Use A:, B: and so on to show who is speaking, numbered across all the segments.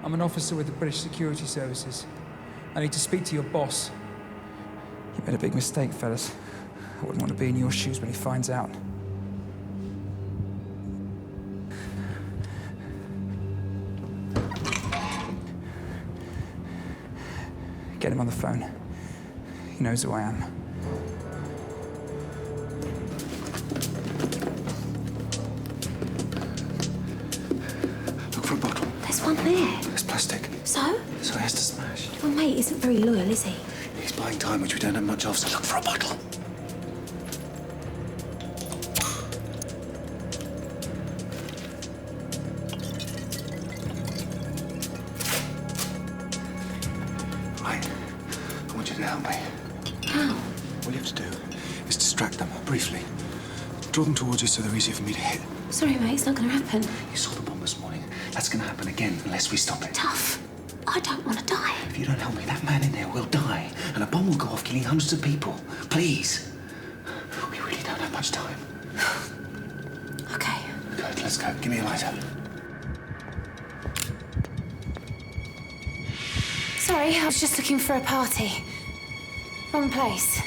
A: I'm an officer with the British Security Services. I need to speak to your boss. You made a big mistake, fellas. I wouldn't want to be in your shoes when he finds out. Get him on the phone. He knows who I am.
B: Look for a bottle.
C: There's one there.
B: It's plastic.
C: So?
B: So he has to smash.
C: Your mate isn't very loyal, is he?
B: He's buying time, which we don't have much of, so look for a bottle. Right. I want you to help me.
C: How?
B: All you have to do is distract them, briefly. Draw them towards you so they're easier for me to hit.
C: Sorry, mate, it's not going to happen.
B: You saw the bomb this morning. That's going to happen again unless we stop it.
C: Tough. I don't want to die.
B: If you don't help me, that man in there will die, and a bomb will go off, killing hundreds of people. Please. We really don't have much time.
C: Okay.
B: Good, let's go. Give me a lighter.
C: Sorry, I was just looking for a party. Wrong place.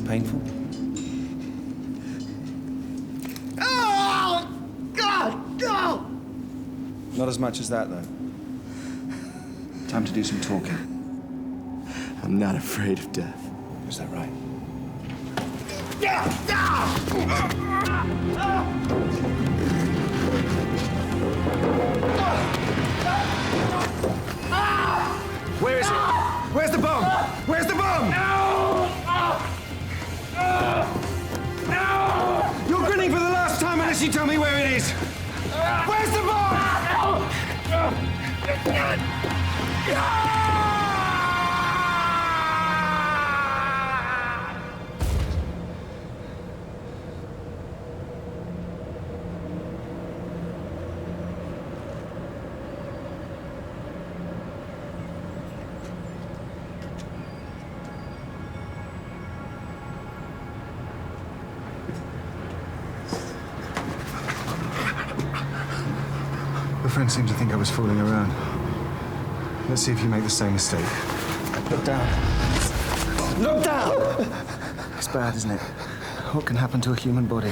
B: Painful?
D: Oh, God, no!
B: Not as much as that, though. Time to do some talking.
D: I'm not afraid of death.
B: Is that right?
D: Where is it? Where's the bomb? Where's the bomb? You're grinning for the last time unless you tell me where it is. Where's the bomb?
B: Your friend seemed to think I was fooling around. Let's see if you make the same mistake. Look down.
D: Look down!
B: It's bad, isn't it? What can happen to a human body?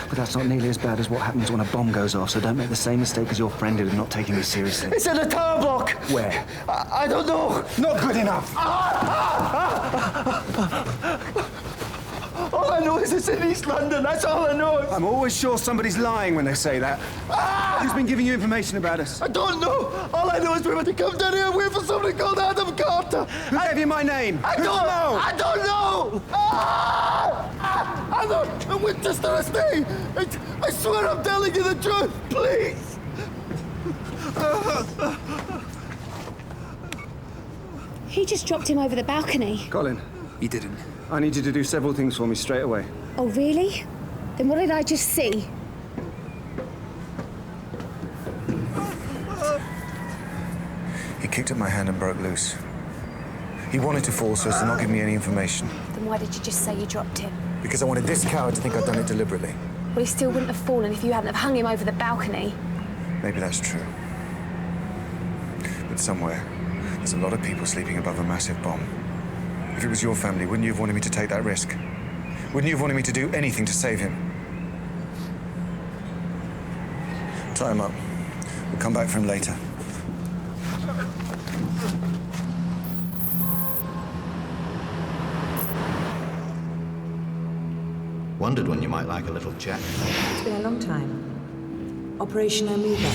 B: But that's not nearly as bad as what happens when a bomb goes off, so don't make the same mistake as your friend did of not taking me seriously.
D: It's in the tower block!
B: Where?
D: I don't know!
B: Not good enough!
D: All I know is it's in East London, that's all I know!
B: I'm always sure somebody's lying when they say that. Who's been giving you information about us?
D: I don't know! All I know is we're about to come down here and wait for somebody called Adam Carter!
B: Who gave you my name?
D: I don't know! I don't know! I'm Winchester Estate! I swear I'm telling you the truth! Please!
C: He just dropped him over the balcony.
B: Colin,
A: He didn't.
B: I need you to do several things for me straight away.
C: Oh, really? Then what did I just see?
B: He kicked at my hand and broke loose. He wanted to fall so as to not give me any information.
C: Then why did you just say you dropped him?
B: Because I wanted this coward to think I'd done it deliberately.
C: Well, he still wouldn't have fallen if you hadn't have hung him over the balcony.
B: Maybe that's true. But somewhere, there's a lot of people sleeping above a massive bomb. If it was your family, wouldn't you have wanted me to take that risk? Wouldn't you have wanted me to do anything to save him? Tie him up. We'll come back for him later.
E: Wondered when you might like a little chat.
F: It's been a long time. Operation Omega.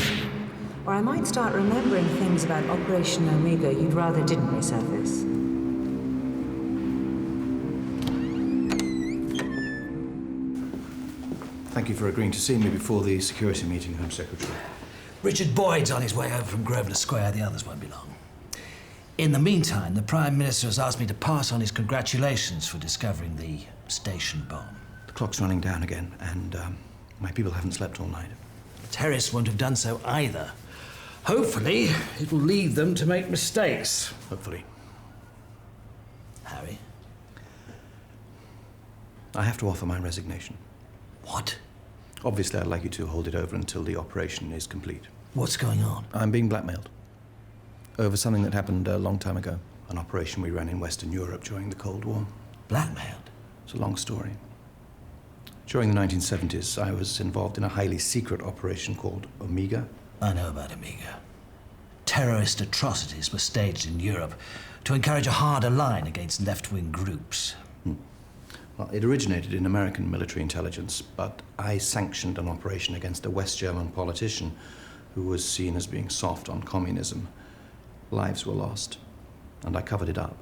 F: Or I might start remembering things about Operation Omega you'd rather didn't resurface.
E: Thank you for agreeing to see me before the security meeting, Home Secretary.
G: Richard Boyd's on his way over from Grosvenor Square. The others won't be long. In the meantime, the Prime Minister has asked me to pass on his congratulations for discovering the station bomb.
E: The clock's running down again, and my people haven't slept all night.
G: The terrorists won't have done so either. Hopefully, it will lead them to make mistakes.
E: Hopefully.
G: Harry?
E: I have to offer my resignation.
G: What?
E: Obviously, I'd like you to hold it over until the operation is complete.
G: What's going on?
E: I'm being blackmailed. Over something that happened a long time ago. An operation we ran in Western Europe during the Cold War.
G: Blackmailed?
E: It's a long story. During the 1970s, I was involved in a highly secret operation called Omega.
G: I know about Omega. Terrorist atrocities were staged in Europe to encourage a harder line against left-wing groups.
E: Well, it originated in American military intelligence, but I sanctioned an operation against a West German politician who was seen as being soft on communism. Lives were lost, and I covered it up.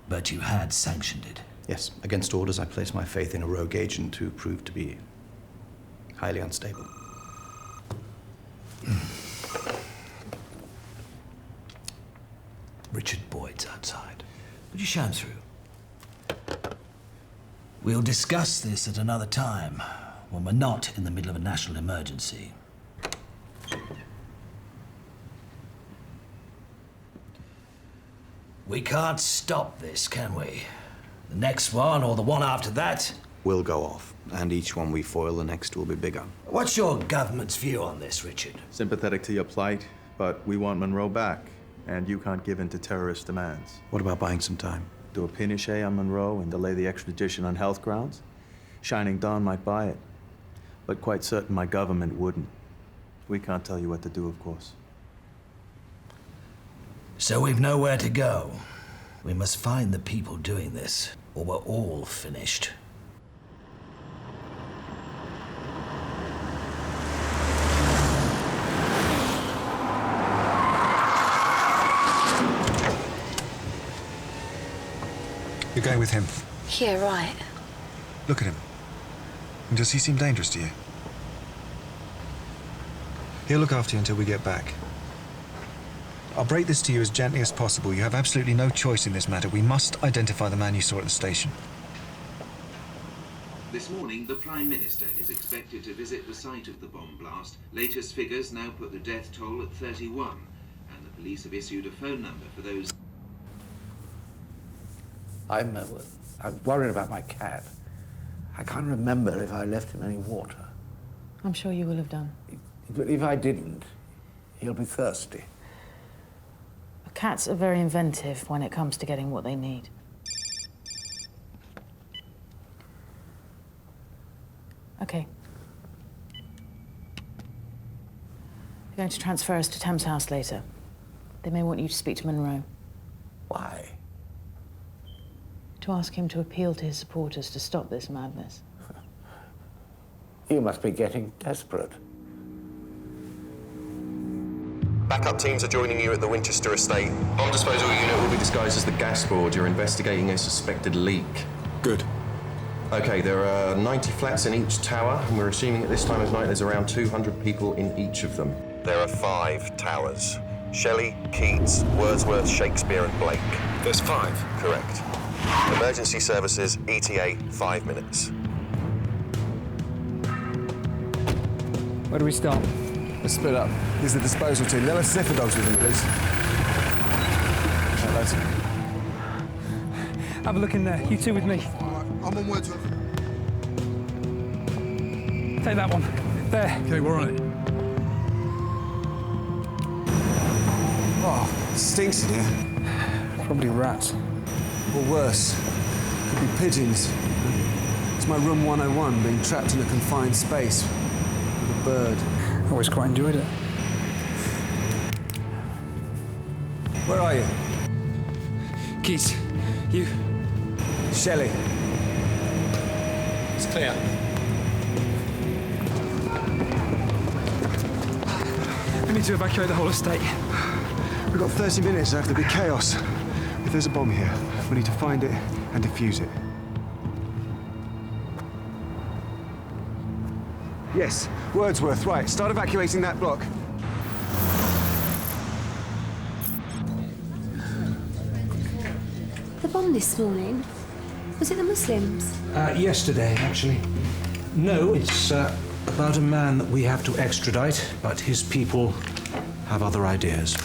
G: But you had sanctioned it?
E: Yes. Against orders, I placed my faith in a rogue agent who proved to be highly unstable.
G: Richard Boyd's outside. Would you show him through? We'll discuss this at another time, when we're not in the middle of a national emergency. We can't stop this, can we? The next one, or the one after that?
E: Will go off, and each one we foil, the next will be bigger.
G: What's your government's view on this, Richard?
H: Sympathetic to your plight, but we want Monroe back, and you can't give in to terrorist demands.
E: What about buying some time?
H: Do a pinochet on Monroe and delay the extradition on health grounds? Shining Dawn might buy it, but quite certain my government wouldn't. We can't tell you what to do, of course.
G: So we've nowhere to go. We must find the people doing this, or we're all finished.
I: You're going with him?
C: Yeah, right.
I: Look at him. Does he seem dangerous to you? He'll look after you until we get back. I'll break this to you as gently as possible. You have absolutely no choice in this matter. We must identify the man you saw at the station.
J: This morning, the Prime Minister is expected to visit the site of the bomb blast. Latest figures now put the death toll at 31, and the police have issued a phone number for those...
K: I'm worried about my cat. I can't remember if I left him any water.
F: I'm sure you will have done.
K: But if I didn't, he'll be thirsty.
F: Cats are very inventive when it comes to getting what they need. Okay. They're going to transfer us to Tam's house later. They may want you to speak to Monroe.
K: Why?
F: To ask him to appeal to his supporters to stop this madness.
K: You must be getting desperate.
L: Backup teams are joining you at the Winchester estate. Bomb disposal unit will be disguised as the gas board. You're investigating a suspected leak.
I: Good.
L: Okay, there are 90 flats in each tower, and we're assuming at this time of night there's around 200 people in each of them. There are 5 towers. Shelley, Keats, Wordsworth, Shakespeare and Blake.
I: There's 5?
L: Correct. Emergency services, ETA, 5 minutes.
A: Where do we start?
B: Let's split up. Here's the disposal team. Let us sniffer dogs with them, please.
I: close.
A: Have a look in there. You two with me.
D: I'm on Wordsworth.
A: Take that one. There.
I: Okay, we're on it. Oh, it stinks in here.
A: Probably rats.
I: Or worse, could be pigeons. It's my room 101, being trapped in a confined space with a bird.
A: Always quite enjoyed it.
I: Where are you?
A: Keats, you.
I: Shelley.
A: It's clear. We need to evacuate the whole estate.
I: We've got 30 minutes after the chaos. If there's a bomb here, we need to find it and defuse it. Yes, Wordsworth, right. Start evacuating that block.
C: The bomb this morning? Was it the Muslims?
G: Yesterday, actually. No, it's about a man that we have to extradite, but his people have other ideas.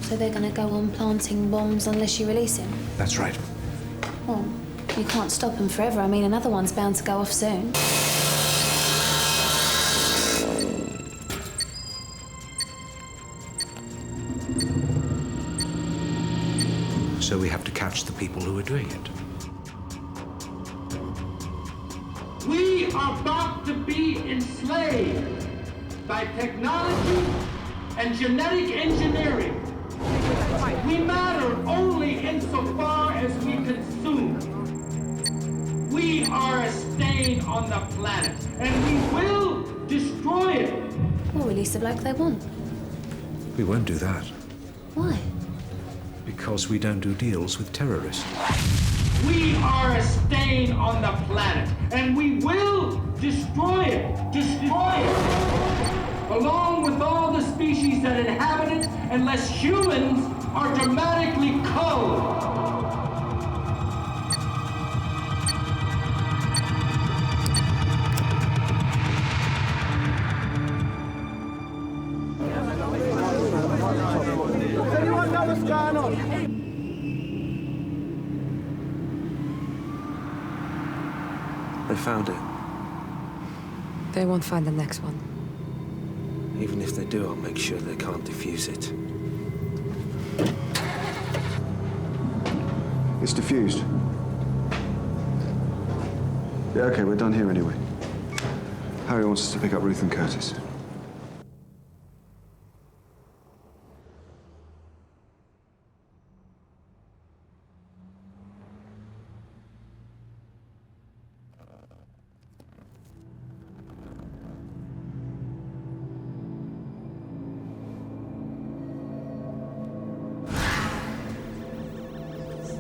C: So they're gonna go on planting bombs unless you release him?
G: That's right.
C: Well, you can't stop him forever. I mean, another one's bound to go off soon.
G: So we have to catch the people who are doing it.
M: We are about to be enslaved by technology and genetic engineering. We matter only insofar as we consume. We are a stain on the planet, and we will destroy it.
C: Or release the bloke they want.
G: We won't do that.
C: Why?
G: Because we don't do deals with terrorists.
M: We are a stain on the planet, and we will destroy it. Destroy it. Along with all the species that inhabit it, unless humans are dramatically culled.
D: Does anyone know what's going on?
B: They found it.
N: They won't find the next one.
B: Even if they do, I'll make sure they can't defuse it.
I: It's defused. Yeah, okay, we're done here anyway. Harry wants us to pick up Ruth and Curtis.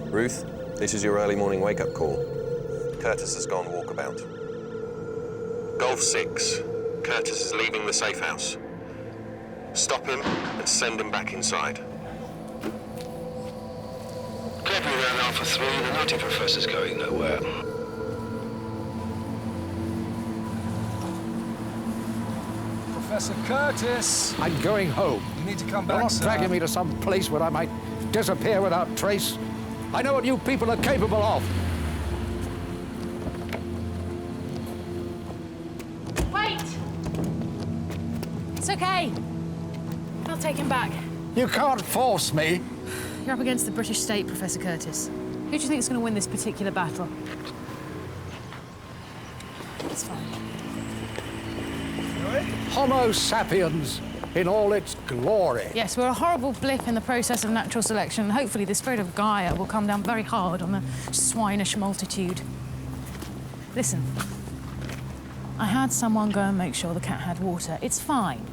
L: Ruth, this is your early morning wake-up call. Curtis has gone walkabout. Golf 6. Curtis is leaving the safe house. Stop him and send him back inside.
O: Copy around Alpha 3. The naughty professor's going nowhere.
P: Professor Curtis!
O: I'm going home.
P: You need to come
O: You're
P: back,
O: not
P: sir.
O: dragging me to some place where I might disappear without trace. I know what you people are capable of.
Q: Wait! It's okay. I'll take him back.
O: You can't force me.
Q: You're up against the British state, Professor Curtis. Who do you think is going to win this particular battle? It's fine.
O: Homo sapiens in all its glory.
Q: Yes, we're a horrible blip in the process of natural selection, and hopefully the spirit of Gaia will come down very hard on the swinish multitude. Listen, I had someone go and make sure the cat had water. It's fine.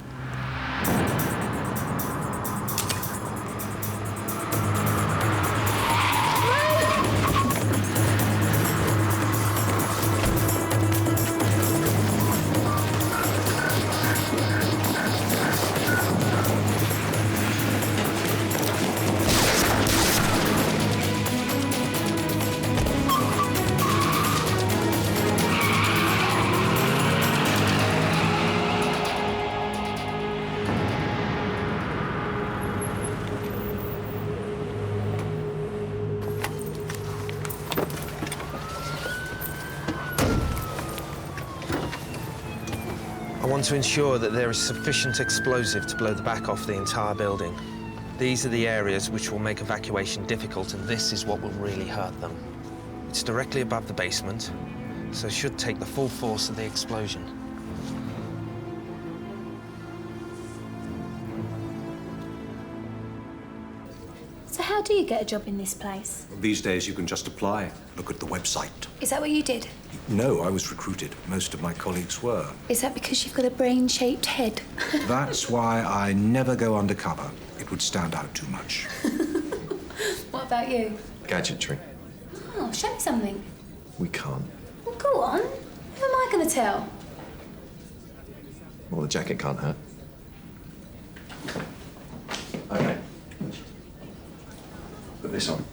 R: want to ensure that there is sufficient explosive to blow the back off the entire building. These are the areas which will make evacuation difficult, and this is what will really hurt them. It's directly above the basement, so should take the full force of the explosion.
C: So how do you get a job in this place?
S: These days you can just apply. Look at the website.
C: Is that what you did?
S: No, I was recruited. Most of my colleagues were.
C: Is that because you've got a brain-shaped head?
S: That's why I never go undercover. It would stand out too much.
C: What about you?
L: Gadgetry.
C: Oh, show me something.
L: We can't.
C: Well, go on. Who am I going to tell?
L: Well, the jacket can't hurt. Okay. Put this on.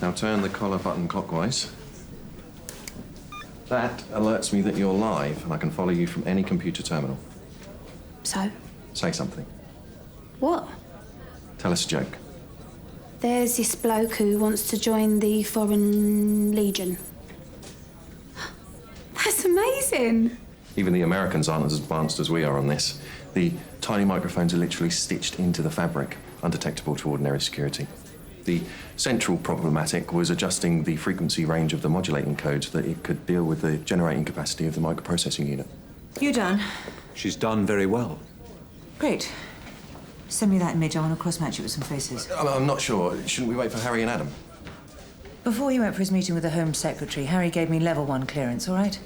L: Now turn the collar button clockwise. That alerts me that you're live, and I can follow you from any computer terminal.
C: So?
L: Say something.
C: What?
L: Tell us a joke.
C: There's this bloke who wants to join the Foreign Legion. That's amazing.
L: Even the Americans aren't as advanced as we are on this. The tiny microphones are literally stitched into the fabric, undetectable to ordinary security. The central problematic was adjusting the frequency range of the modulating code so that it could deal with the generating capacity of the microprocessing unit.
F: You done?
S: She's done very well.
F: Great. Send me that image. I want to cross-match it with some faces.
L: I'm not sure. Shouldn't we wait for Harry and Adam?
F: Before he went for his meeting with the Home Secretary, Harry gave me level 1 clearance, all right?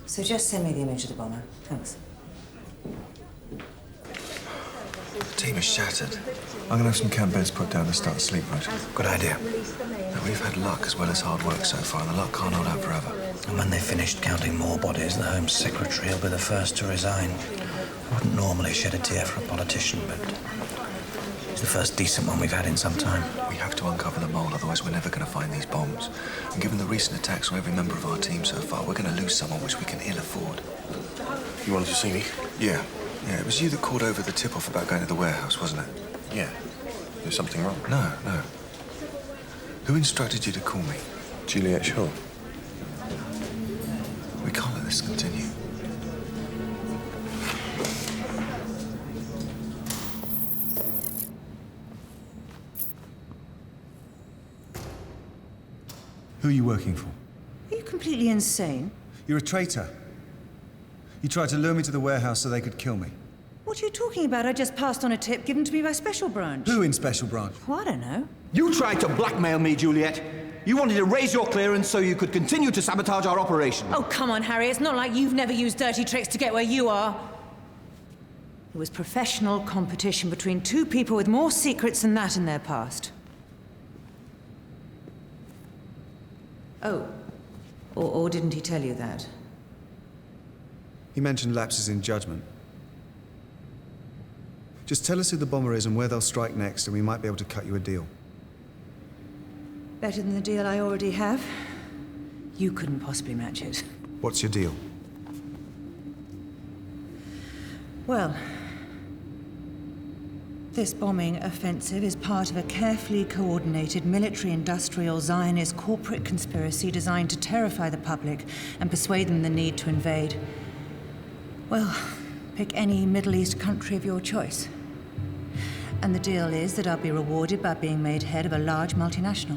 F: So just send me the image of the bomber. Thanks.
I: The team is shattered. I'm gonna have some camp beds put down and start a sleep rotation.
E: Good idea.
I: Now, we've had luck as well as hard work so far, and the luck can't hold out forever.
G: And when they've finished counting more bodies, the Home Secretary will be the first to resign. I wouldn't normally shed a tear for a politician, but he's the first decent one we've had in some time.
I: We have to uncover the mole, otherwise we're never going to find these bombs. And given the recent attacks on every member of our team so far, we're going to lose someone which we can ill afford.
S: You wanted to see me?
I: Yeah. Yeah, it was you that called over the tip-off about going to the warehouse, wasn't it?
S: Yeah. There's something wrong?
I: No. Who instructed you to call me?
S: Juliet Shaw.
I: We can't let this continue. Who are you working for?
F: Are you completely insane?
I: You're a traitor. You tried to lure me to the warehouse so they could kill me.
F: What are you talking about? I just passed on a tip given to me by Special Branch.
I: Who in Special Branch?
F: Oh, I don't know.
T: You tried to blackmail me, Juliet. You wanted to raise your clearance so you could continue to sabotage our operation.
F: Oh, come on, Harry. It's not like you've never used dirty tricks to get where you are. It was professional competition between two people with more secrets than that in their past. Oh. Or didn't he tell you that?
I: He mentioned lapses in judgment. Just tell us who the bomber is and where they'll strike next, and we might be able to cut you a deal.
F: Better than the deal I already have. You couldn't possibly match it.
I: What's your deal?
F: Well, this bombing offensive is part of a carefully coordinated military-industrial Zionist corporate conspiracy designed to terrify the public and persuade them the need to invade. Well, pick any Middle East country of your choice. And the deal is that I'll be rewarded by being made head of a large multinational.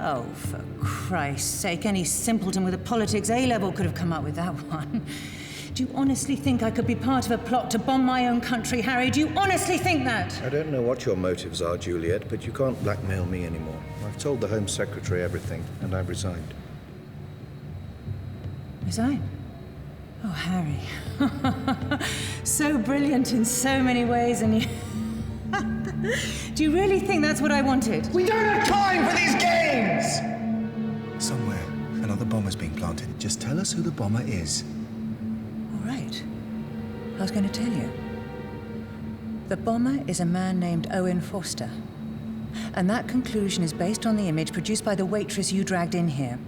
F: Oh, for Christ's sake, any simpleton with a politics A-level could have come up with that one. Do you honestly think I could be part of a plot to bomb my own country, Harry? Do you honestly think that?
E: I don't know what your motives are, Juliet, but you can't blackmail me anymore. I've told the Home Secretary everything, and I've resigned.
F: Resign? Oh, Harry. So brilliant in so many ways, and you... Do you really think that's what I wanted?
T: We don't have time for these games!
I: Somewhere, another bomber's being planted. Just tell us who the bomber is.
F: All right. I was going to tell you. The bomber is a man named Owen Foster. And that conclusion is based on the image produced by the waitress you dragged in here.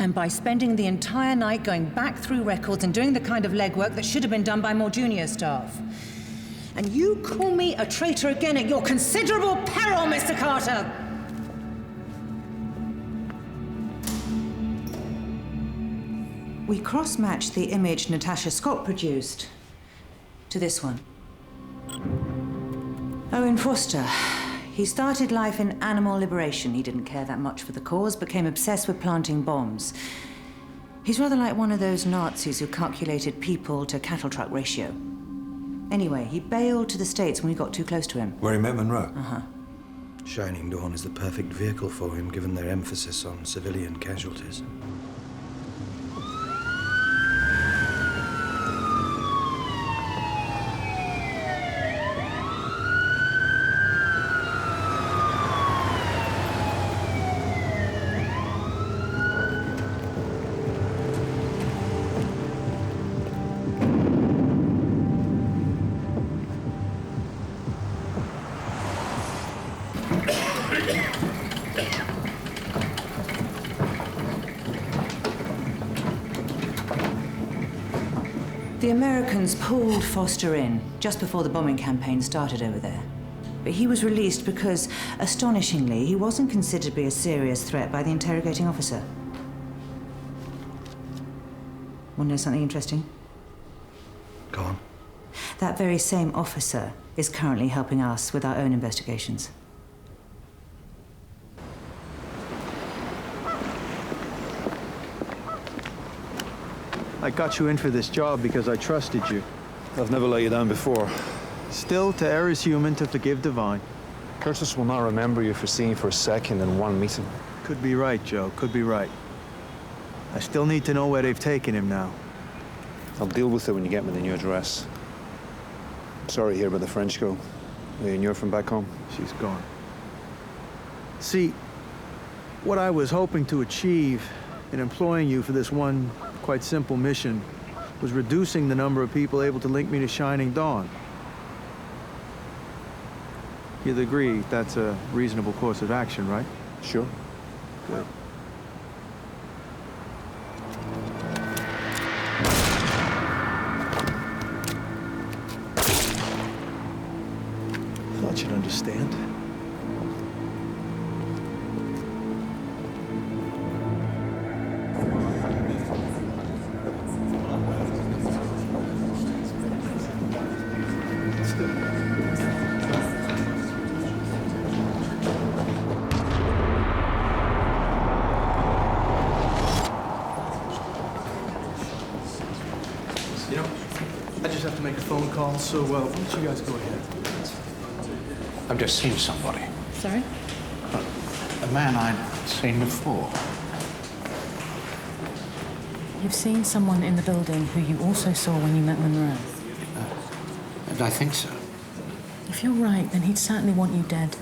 F: And by spending the entire night going back through records and doing the kind of legwork that should have been done by more junior staff. And you call me a traitor again at your considerable peril, Mr. Carter! We cross-matched the image Natasha Scott produced to this one. Owen Foster. He started life in animal liberation. He didn't care that much for the cause, became obsessed with planting bombs. He's rather like one of those Nazis who calculated people to cattle truck ratio. Anyway, he bailed to the States when we got too close to him.
S: Where he met Monroe?
F: Uh-huh.
E: Shining Dawn is the perfect vehicle for him, given their emphasis on civilian casualties.
F: The Americans pulled Foster in just before the bombing campaign started over there. But he was released because, astonishingly, he wasn't considered to be a serious threat by the interrogating officer. Want to know something interesting?
E: Go on.
F: That very same officer is currently helping us with our own investigations.
H: I got you in for this job because I trusted you.
I: I've never let you down before.
H: Still, to err is human, to forgive divine.
U: Curtis will not remember you for seeing for a second in one meeting.
H: Could be right, Joe. Could be right. I still need to know where they've taken him now.
U: I'll deal with it when you get me the new address. Sorry to hear about the French girl. And you're from back home?
H: She's gone. See, what I was hoping to achieve in employing you for this one quite simple mission was reducing the number of people able to link me to Shining Dawn. You'd agree that's a reasonable course of action, right?
U: Sure.
H: Good.
U: Thought you'd understand.
B: You know, I just have to make a phone call, so why don't you guys go ahead?
K: I've just seen somebody.
Q: Sorry?
K: A man I'd seen before.
Q: You've seen someone in the building who you also saw when you met Monroe.
K: I think so.
Q: If you're right, then he'd certainly want you dead.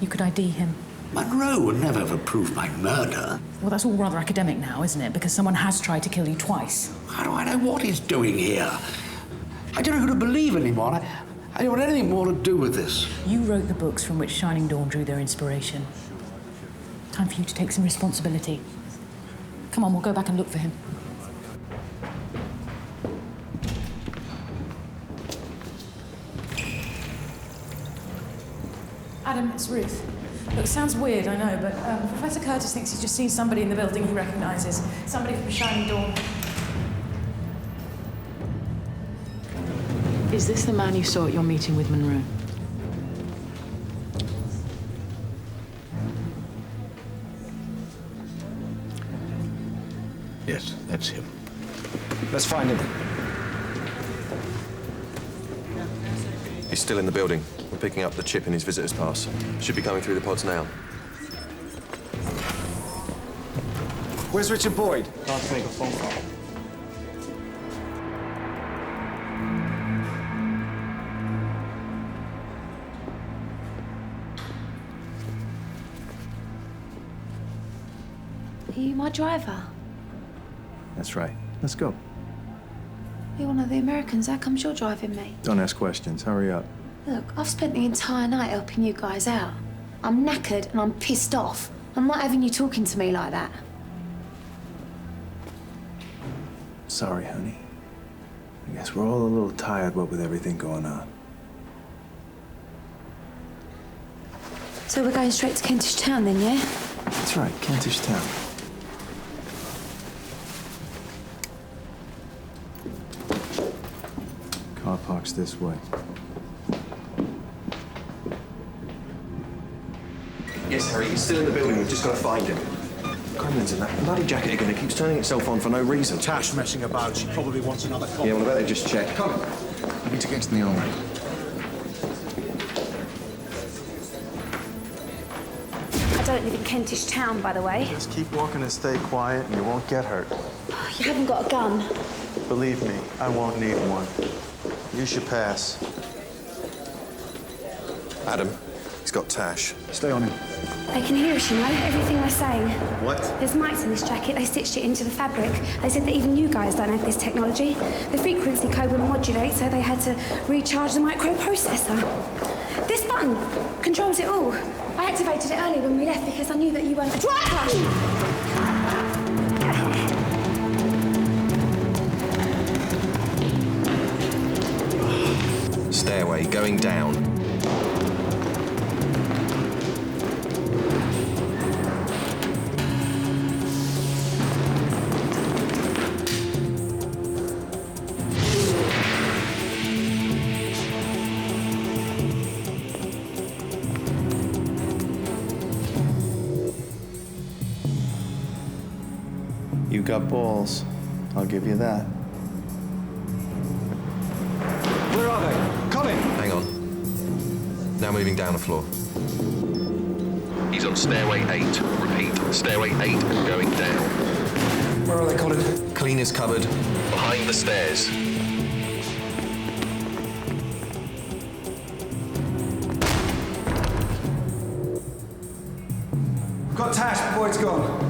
Q: You could ID him.
K: Monroe would never have approved my murder.
Q: Well, that's all rather academic now, isn't it? Because someone has tried to kill you twice.
K: How do I know what he's doing here? I don't know who to believe anymore. I don't want anything more to do with this.
Q: You wrote the books from which Shining Dawn drew their inspiration. Time for you to take some responsibility. Come on, we'll go back and look for him. Adam, it's Ruth. Look, it sounds weird, I know, but Professor Curtis thinks he's just seen somebody in the building he recognises. Somebody from Shining Dawn. Is this the man you saw at your meeting with Monroe?
K: Yes, that's him.
I: Let's find him.
L: He's still in the building. We're picking up the chip in his visitor's pass. Should be coming through the pods now.
I: Where's Richard Boyd?
B: Can't make a phone call.
C: Are you my driver?
H: That's right. Let's go.
C: You're one of the Americans. How comes you're driving me?
H: Don't ask questions. Hurry up.
C: Look, I've spent the entire night helping you guys out. I'm knackered and I'm pissed off. I'm not having you talking to me like that.
H: Sorry, honey. I guess we're all a little tired, what with everything going on.
C: So we're going straight to Kentish Town then, yeah?
H: That's right, Kentish Town. Car park's this way.
L: Yes, Harry, he's still in the building. We've just got to find him. Gremlins in that bloody jacket again. It keeps turning itself on for no reason.
U: Tash messing about. She probably wants another copy.
L: Yeah, well, I better just check. Come on.
B: I need to get to the armory.
C: I don't live in Kentish Town, by the way.
H: Just keep walking and stay quiet, and you won't get hurt.
C: You haven't got a gun.
H: Believe me, I won't need one. You should pass.
L: Adam, he's got Tash.
H: Stay on him.
C: They can hear us, you know, everything we're saying.
L: What?
C: There's mics in this jacket. They stitched it into the fabric. They said that even you guys don't have this technology. The frequency code will modulate, so they had to recharge the microprocessor. This button controls it all. I activated it earlier when we left because I knew that you weren't a driver.
L: Stairway going down.
H: You got balls. I'll give you that.
T: Where are they? Colin!
L: Hang on. Now moving down the floor. He's on stairway 8. Repeat, stairway 8 and going down.
A: Where are they, Colin?
L: Cleaner's cupboard. Behind the stairs.
A: We've got Tash, the boy's gone.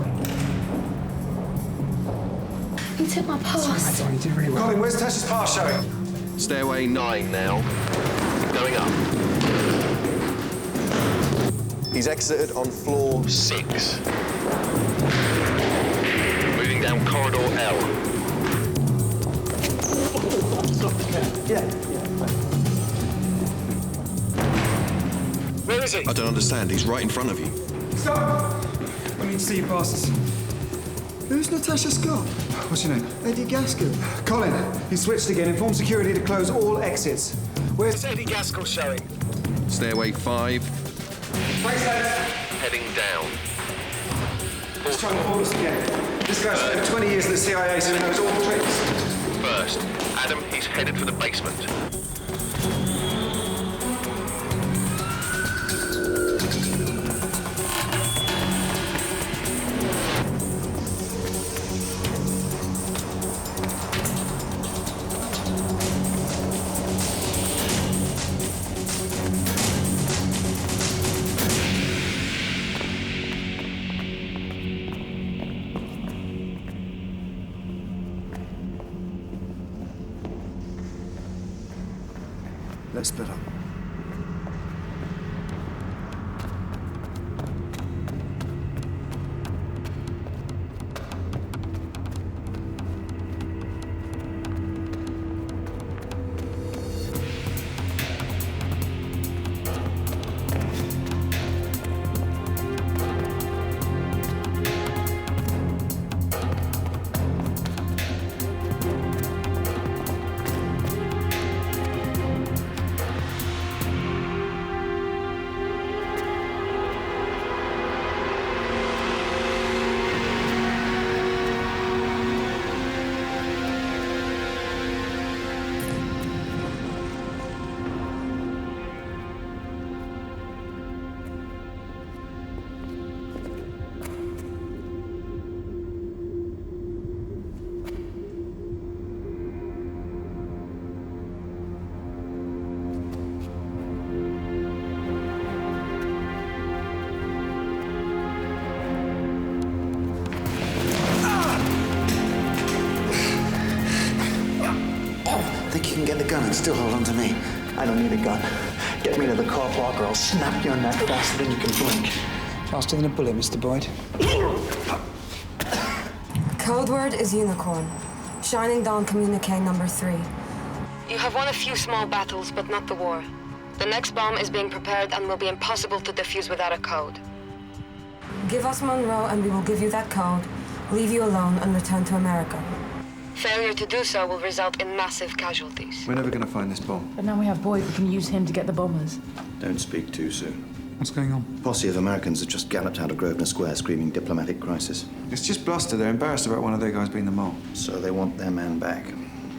C: He took my pass.
A: Sorry, you did really well.
T: Colin, where's Tash's pass showing?
L: Stairway 9 now. Going up. He's exited on floor 6. Moving down corridor L.
T: Yeah.
L: Where is he? I don't understand. He's right in front of you.
A: Stop! I need to see your passes.
T: Who's Natasha Scott?
A: What's your name?
T: Eddie Gaskell.
A: Colin, he switched again. Inform security to close all exits. Where's
T: Eddie Gaskell showing?
L: Stairway 5.
A: Thanks, lads.
L: Heading down.
A: Let's try and fool us again. This guy's spent 20 years in the CIA, so he knows all the tricks.
L: First, Adam, he's headed for the basement.
T: Let's split up.
B: Think you can get the gun and still hold on to me? I don't need a gun. Get me to the car park or I'll snap your neck faster than you can blink.
A: Faster than a bullet, Mr. Boyd.
N: Code word is unicorn. Shining Dawn communique number 3. You have won a few small battles, but not the war. The next bomb is being prepared and will be impossible to defuse without a code. Give us Monroe and we will give you that code, leave you alone and return to America. Failure to do so will result in massive casualties.
U: We're never going to find this bomb.
Q: But now we have Boyd, we can use him to get the bombers.
E: Don't speak too soon.
A: What's going on?
E: A posse of Americans have just galloped out of Grosvenor Square screaming diplomatic crisis.
U: It's just bluster. They're embarrassed about one of their guys being the mole.
E: So they want their man back.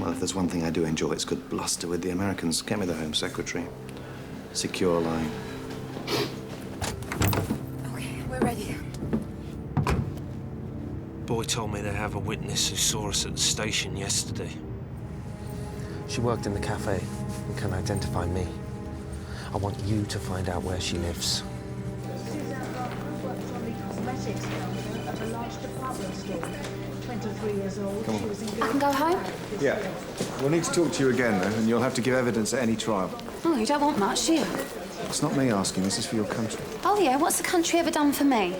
E: Well, if there's one thing I do enjoy, it's good bluster with the Americans. Get me the Home Secretary. Secure line.
N: Okay, we're ready.
R: Boyd told me they have a witness who saw us at the station yesterday. She worked in the cafe and can identify me. I want you to find out where she lives.
U: Come on.
C: I can go home?
U: Yeah. We'll need to talk to you again, though, and you'll have to give evidence at any trial.
C: Oh, you don't want much, do you?
U: It's not me asking. This is for your country.
C: Oh, yeah, what's the country ever done for me?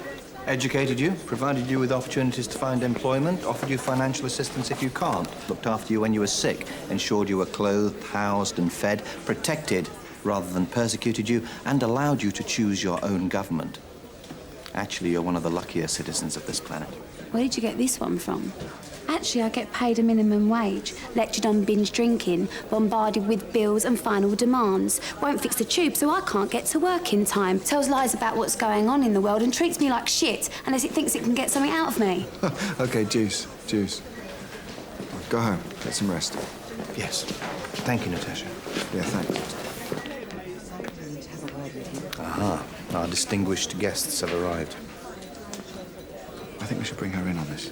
E: Educated you, provided you with opportunities to find employment, offered you financial assistance if you can't, looked after you when you were sick, ensured you were clothed, housed and fed, protected rather than persecuted you, and allowed you to choose your own government. Actually, you're one of the luckier citizens of this planet.
C: Where did you get this one from? Actually, I get paid a minimum wage, lectured on binge drinking, bombarded with bills and final demands. Won't fix the tube, so I can't get to work in time. Tells lies about what's going on in the world and treats me like shit unless it thinks it can get something out of me.
U: OK, Juice. Go home. Get some rest.
E: Yes. Thank you, Natasha.
U: Yeah, thanks.
E: Aha. Our distinguished guests have arrived.
U: I think we should bring her in on this.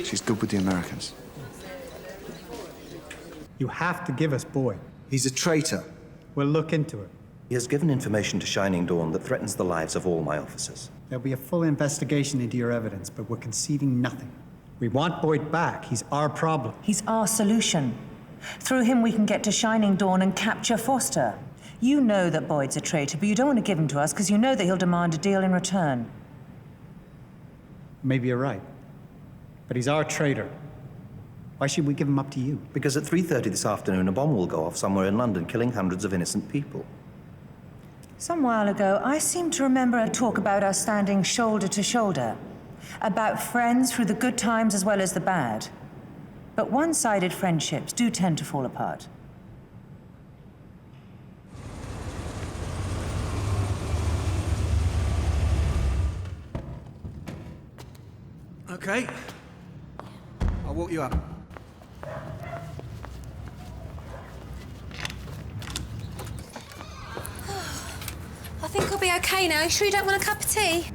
U: She's good with the Americans.
J: You have to give us Boyd.
U: He's a traitor.
J: We'll look into it.
E: He has given information to Shining Dawn that threatens the lives of all my officers.
J: There'll be a full investigation into your evidence, but we're conceding nothing. We want Boyd back. He's our problem.
F: He's our solution. Through him, we can get to Shining Dawn and capture Foster. You know that Boyd's a traitor, but you don't want to give him to us because you know that he'll demand a deal in return.
J: Maybe you're right. But he's our traitor. Why should we give him up to you?
E: Because at 3:30 this afternoon, a bomb will go off somewhere in London, killing hundreds of innocent people.
F: Some while ago, I seem to remember a talk about us standing shoulder to shoulder. About friends through the good times as well as the bad. But one-sided friendships do tend to fall apart.
U: OK. I'll walk you up.
C: I think I'll be okay now. You sure you don't want a cup of tea?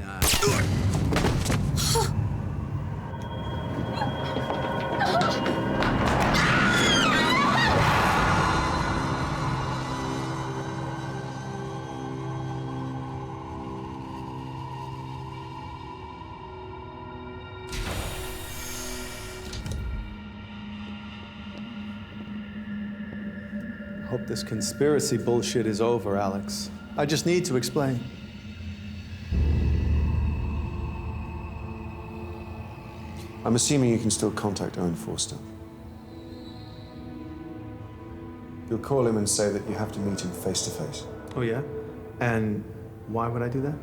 H: Hope this conspiracy bullshit is over, Alex. I just need to explain.
U: I'm assuming you can still contact Owen Forster. You'll call him and say that you have to meet him face to face.
H: Oh, yeah? And why would I do that?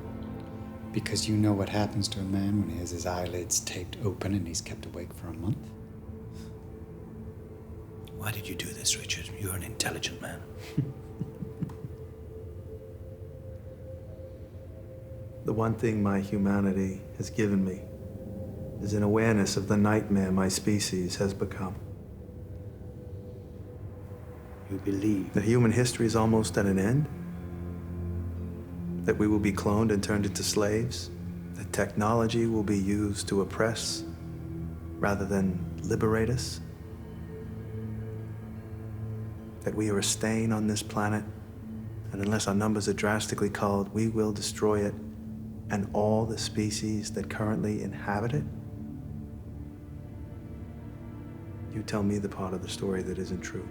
J: Because you know what happens to a man when he has his eyelids taped open and he's kept awake for a month?
E: Why did you do this, Richard? You're an intelligent man.
H: The one thing my humanity has given me is an awareness of the nightmare my species has become.
E: You believe
H: that human history is almost at an end? That we will be cloned and turned into slaves? That technology will be used to oppress rather than liberate us? That we are a stain on this planet, and unless our numbers are drastically culled, we will destroy it and all the species that currently inhabit it? You tell me the part of the story that isn't true.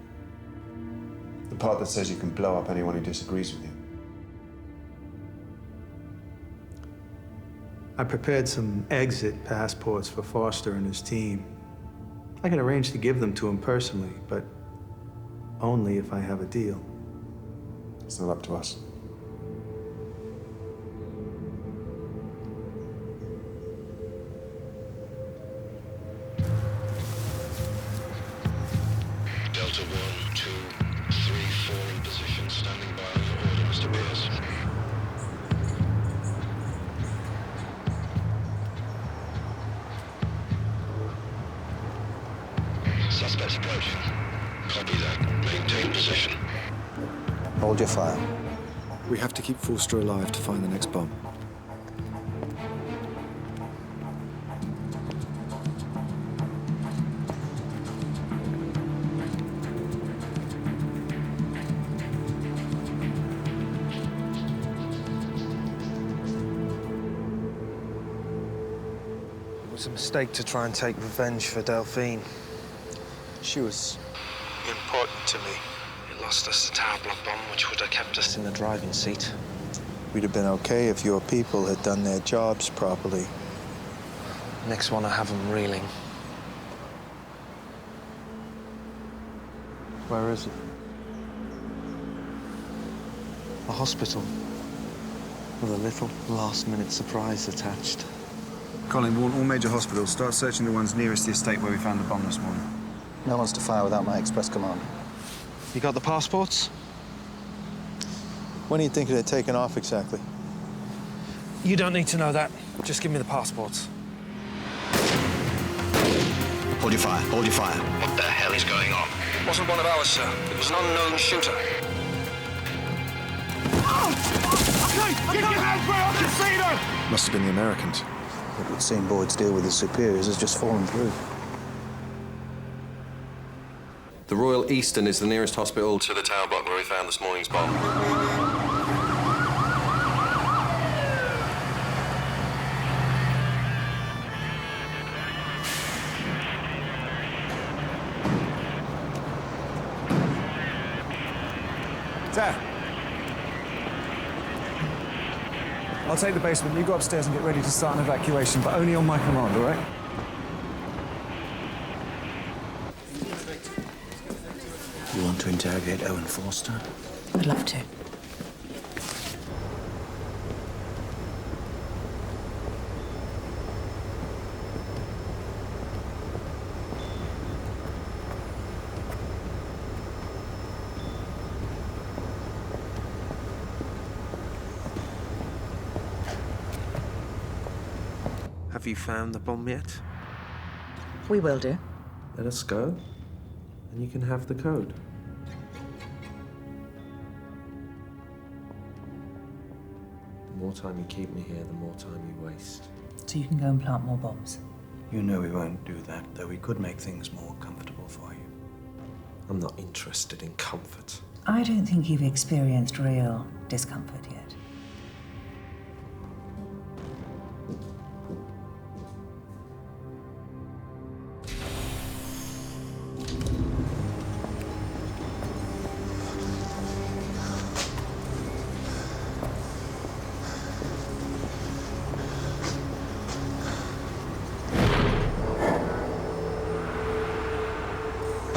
U: The part that says you can blow up anyone who disagrees with you.
H: I prepared some exit passports for Foster and his team. I can arrange to give them to him personally, but only if I have a deal.
U: It's not up to us.
M: Suspects approaching. Copy that. Maintain position.
U: Hold your fire.
H: We have to keep Forster alive to find the next bomb.
R: It was a mistake to try and take revenge for Delphine.
U: She was
R: important to me. It lost us the tower block bomb, which would have kept us in the driving seat.
U: We'd have been okay if your people had done their jobs properly.
R: Next one, I have them reeling.
U: Where is it?
R: A hospital. With a little last-minute surprise attached.
U: Colin, warn all major hospitals. Start searching the ones nearest the estate where we found the bomb this morning. No one's to fire without my express command.
R: You got the passports?
U: When are you thinking of taking off exactly?
R: You don't need to know that. Just give me the passports.
M: Hold your fire. Hold your fire. What the hell is going on?
R: It wasn't one of ours, sir. It was an unknown shooter.
M: Get your hands where I can see them!
U: Must have been the Americans. It would seem Boyd's deal with his superiors has just fallen through.
L: The Royal Eastern is the nearest hospital to the tower block where we found this morning's bomb.
H: Zaf! I'll take the basement. You go upstairs and get ready to start an evacuation, but only on my command, all right?
B: You want to interrogate Owen Forster?
F: I'd love to.
R: Have you found the bomb yet?
F: We will do.
R: Let us go, and you can have the code. The more time you keep me here, the more time you waste.
F: So you can go and plant more bombs.
B: You know we won't do that, though we could make things more comfortable for you.
R: I'm not interested in comfort.
F: I don't think you've experienced real discomfort yet.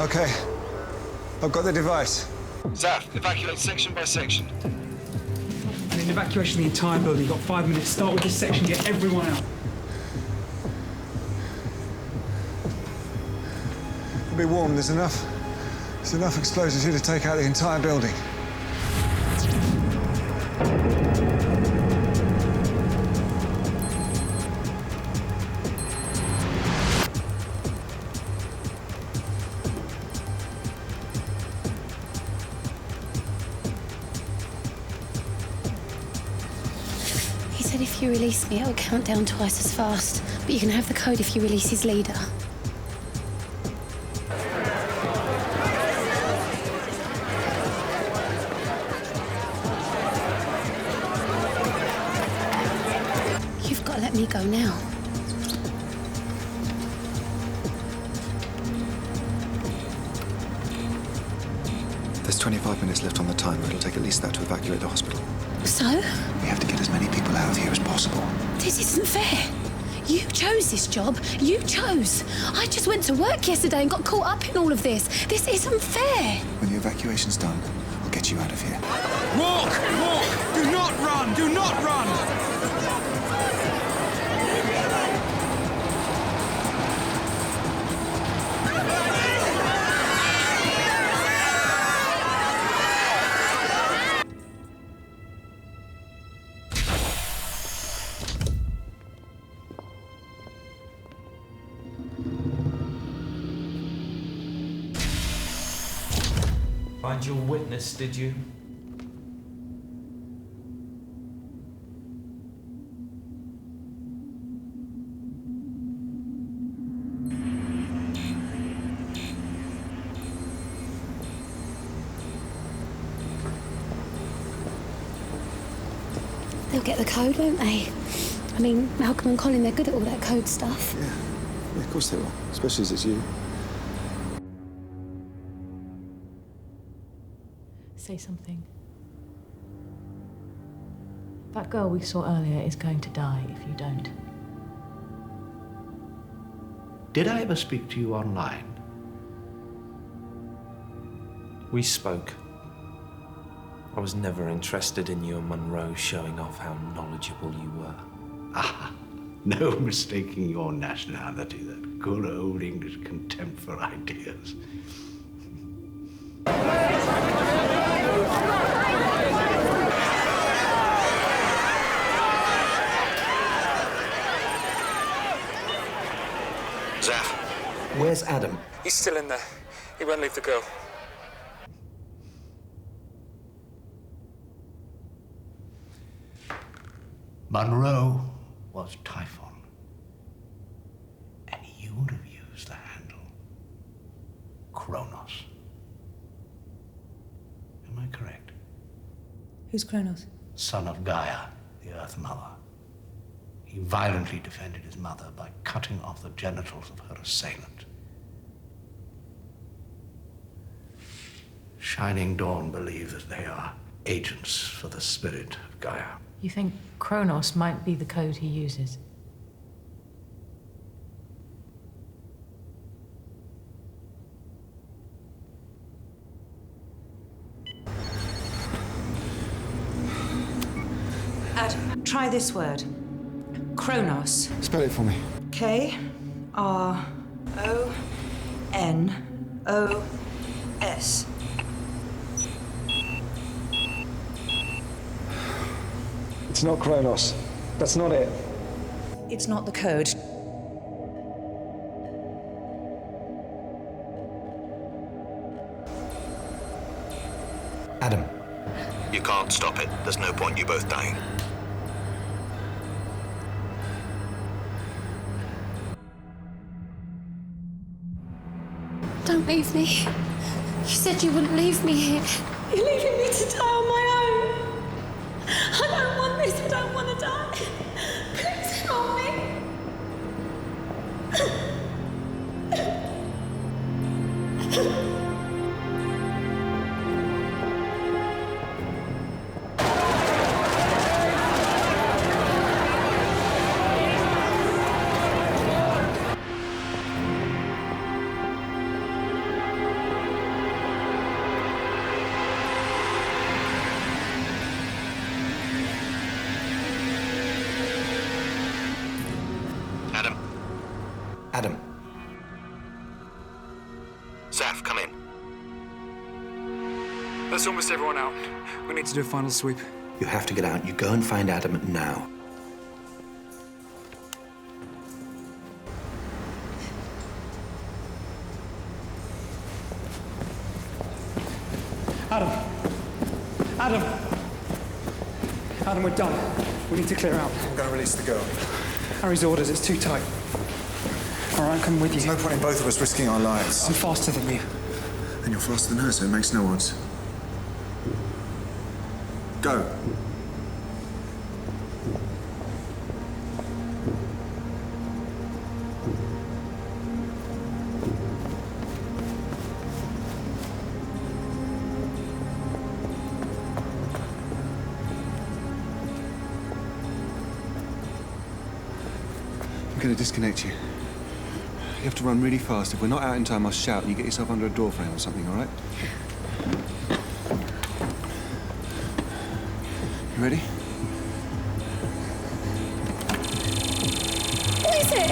I: Okay. I've got the device.
G: Zaf, evacuate section by section.
A: I need an evacuation of the entire building. You've got 5 minutes. Start with this section, get everyone out.
I: Be warm, there's enough explosives here to take out the entire building.
C: He said if you release me, it'll count down twice as fast. But you can have the code if you release his leader. You've got to let me go now.
U: There's 25 minutes left on the timer. It'll take at least that to evacuate the hospital.
C: So?
U: We have to get as many people out of here as possible.
C: This isn't fair. You chose this job. You chose. I just went to work yesterday and got caught up in all of this. This isn't fair.
U: When the evacuation's done, I'll get you out of here.
T: Walk! Walk! Do not run! Do not run!
R: Find your witness, did you?
C: They'll get the code, won't they? I mean, Malcolm and Colin, they're good at all that code stuff.
D: Yeah, of course they will, especially as it's you.
Q: Say something. That girl we saw earlier is going to die if you don't.
K: Did I ever speak to you online?
R: We spoke. I was never interested in you and Monroe showing off how knowledgeable you were.
K: Ah, no mistaking your nationality, that good old English contempt for ideas.
E: Zaf, where's Adam?
A: He's still in there. He won't leave the girl.
K: Monroe was Typhon, and you would have used the handle Kronos. Am I correct?
F: Who's Kronos?
K: Son of Gaia, the Earth Mother. He violently defended his mother by cutting off the genitals of her assailant. Shining Dawn believe that they are agents for the spirit of Gaia.
Q: You think Kronos might be the code he uses?
F: Adam, try this word. Kronos.
D: Spell it for me.
F: K-R-O-N-O-S.
D: It's not Kronos. That's not it.
F: It's not the code.
E: Adam. You can't stop it. There's no point you both dying.
C: Don't leave me. You said you wouldn't leave me here. You're leaving me to die on my own. I don't want this. I don't want to die. Please help me.
E: Adam. Zaf, come in.
A: That's almost everyone out. We need to do a final sweep.
E: You have to get out. You go and find Adam now.
A: Adam! Adam! Adam, we're done. We need to clear out.
I: I'm going to release the girl.
A: Harry's orders, it's too tight. All right, I'm coming with you.
I: There's no point in both of us risking our lives.
A: I'm faster than you.
D: And you're faster than her, so it makes no odds. Go. I'm going to disconnect you. You have to run really fast. If we're not out in time, I'll shout and you get yourself under a door frame or something, all right? You ready?
C: What is it?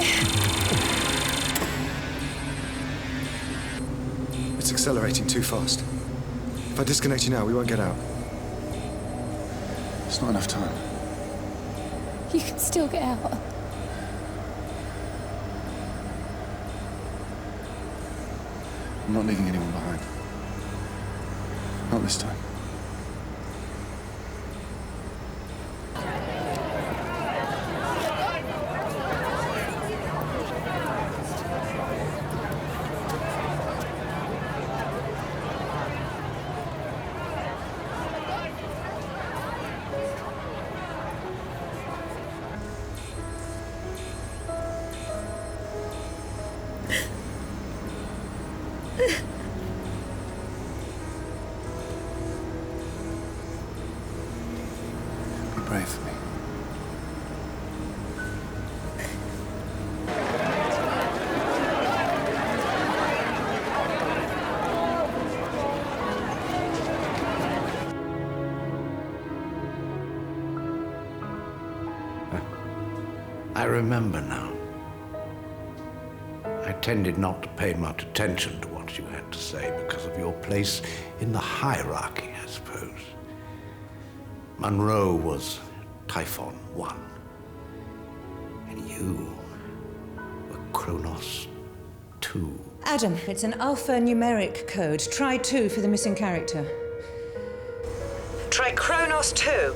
D: It's accelerating too fast. If I disconnect you now, we won't get out. It's not enough time.
C: You can still get out.
D: I'm not leaving anyone behind. Not this time. Pray for me.
K: I remember now. I tended not to pay much attention to what you had to say because of your place in the hierarchy, I suppose. Monroe was Typhon 1. And you were Kronos 2.
F: Adam, it's an alphanumeric code. Try 2 for the missing character. Try Kronos 2.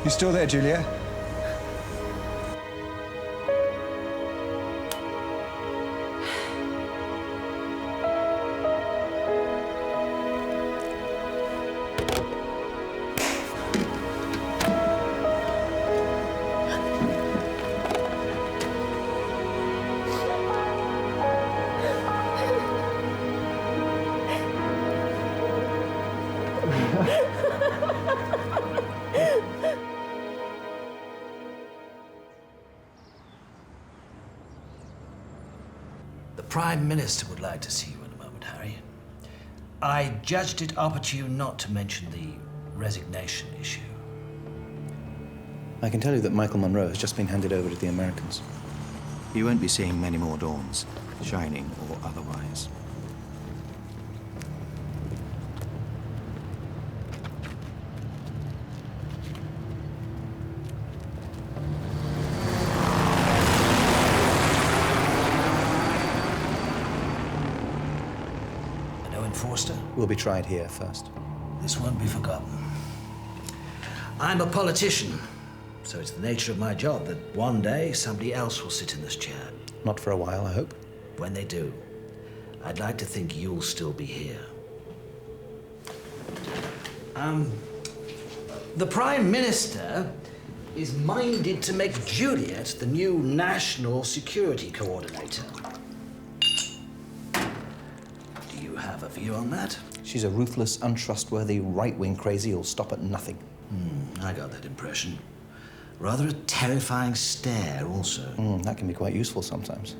D: You still there, Juliet?
G: The Prime Minister would like to see you in a moment, Harry. I judged it opportune not to mention the resignation issue.
E: I can tell you that Michael Monroe has just been handed over to the Americans. You won't be seeing many more dawns, shining or otherwise.
G: Forster?
E: Will be tried here first.
G: This won't be forgotten. I'm a politician, so it's the nature of my job that one day somebody else will sit in this chair.
E: Not for a while, I hope.
G: When they do, I'd like to think you'll still be here. The Prime Minister is minded to make Juliet the new National Security Coordinator. Have a view on that?
E: She's a ruthless, untrustworthy, right-wing crazy who'll stop at nothing.
G: I got that impression. Rather a terrifying stare, also.
E: That can be quite useful sometimes.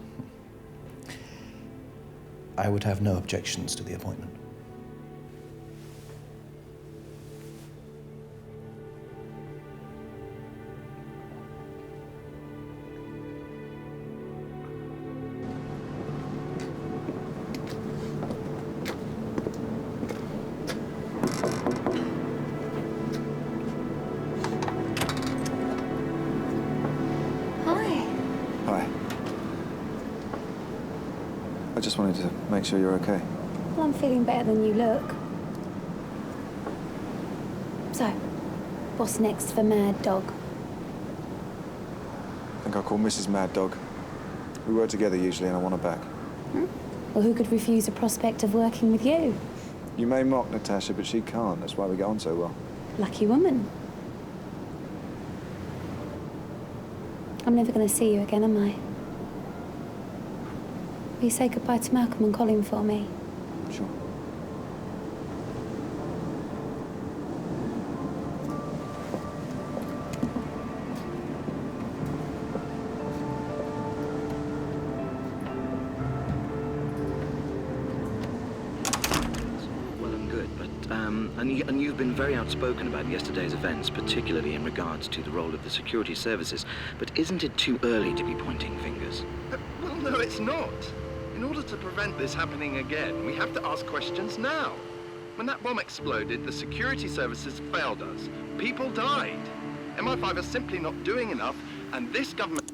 E: I would have no objections to the appointment.
D: I just wanted to make sure you're okay.
C: Well, I'm feeling better than you look. So, what's next for Mad Dog?
D: I think I'll call Mrs. Mad Dog. We work together usually, and I want her back.
C: Well, who could refuse a prospect of working with you?
D: You may mock Natasha, but she can't. That's why we get on so well.
C: Lucky woman. I'm never going to see you again, am I? Will you say goodbye to Malcolm and Colin for me?
D: Sure.
B: Well and good, but And you've been very outspoken about yesterday's events, particularly in regards to the role of the security services. But isn't it too early to be pointing fingers?
P: Well, no, it's not. In order to prevent this happening again, we have to ask questions now. When that bomb exploded, the security services failed us. People died. MI5 are simply not doing enough, and this government...